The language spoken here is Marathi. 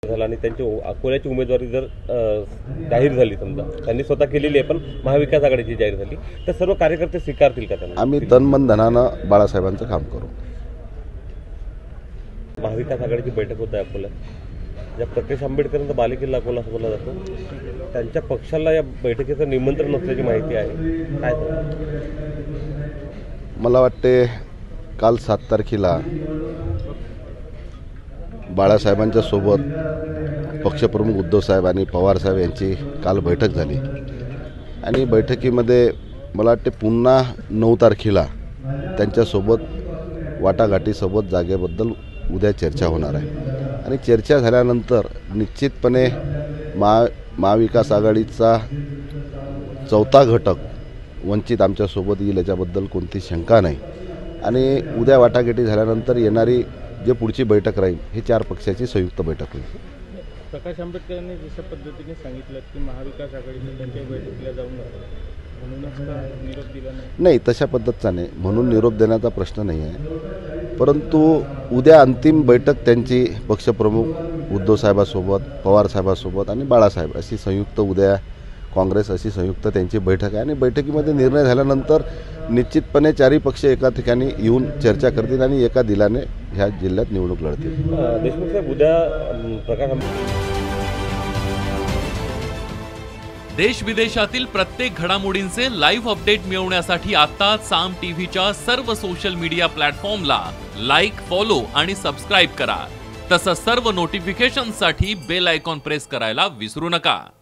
झाला आणि त्यांची अकोल्याची उमेदवारी जर जाहीर झाली, समजा त्यांनी स्वतः केलेली आहे पण महाविकास आघाडीची जाहीर झाली, तर सर्व कार्यकर्ते स्वीकारतील का त्यांना? आम्ही तन धनानं बाळासाहेबांचं काम करू. महाविकास आघाडीची बैठक होत आहे अकोल्यात, ज्या प्रकाश आंबेडकरांचा बालेकिल्ला अकोला असं बोलला जातो, त्यांच्या पक्षाला या बैठकीचं निमंत्रण नसल्याची माहिती आहे. काय मला वाटते काल 7 तारखेला बाळासाहेबांच्या सोबत पक्षप्रमुख उद्धव साहेब आणि पवार साहेब यांची काल बैठक झाली आणि बैठकीमध्ये मला वाटते पुन्हा 9 तारखेला त्यांच्यासोबत वाटाघाटीसोबत जागेबद्दल उद्या चर्चा होणार आहे आणि चर्चा झाल्यानंतर निश्चितपणे महाविकास आघाडीचा 4था घटक वंचित आमच्यासोबत येईल याच्याबद्दल कोणती शंका नाही. आणि उद्या वाटाघाटी झाल्यानंतर येणारी जे पुढची बैठक राहील ही 4 पक्षाची संयुक्त बैठक होईल. प्रकाश आंबेडकरांनी जशा पद्धतीने सांगितलं की महाविकास आघाडीने त्यांच्या बैठकीला जाऊन म्हणूनच निरोप दिला नाही, तशा पद्धतीचा नाही, म्हणून निरोप देण्याचा प्रश्न नाही आहे. परंतु उद्या अंतिम बैठक त्यांची पक्षप्रमुख उद्धव साहेबांसोबत, पवार साहेबांसोबत आणि बाळासाहेब अशी संयुक्त, उद्या काँग्रेस अशी संयुक्त त्यांची बैठक आहे आणि बैठकीमध्ये निर्णय झाल्यानंतर निश्चितपणे 4ही पक्ष एका ठिकाणी येऊन चर्चा करतील आणि एका दिलाने ह्या जिल्ह्यात निवडणूक लढतील. देशमुख साहेब, उद्या प्रकाश देश विदेशातील प्रत्येक घडामोडींचे लाईव्ह अपडेट मिळवण्यासाठी आता साम टीव्हीच्या सर्व सोशल मीडिया प्लॅटफॉर्मला लाईक, फॉलो आणि सबस्क्राईब करा. तसंच सर्व नोटिफिकेशनसाठी बेल आयकॉन प्रेस करायला विसरू नका.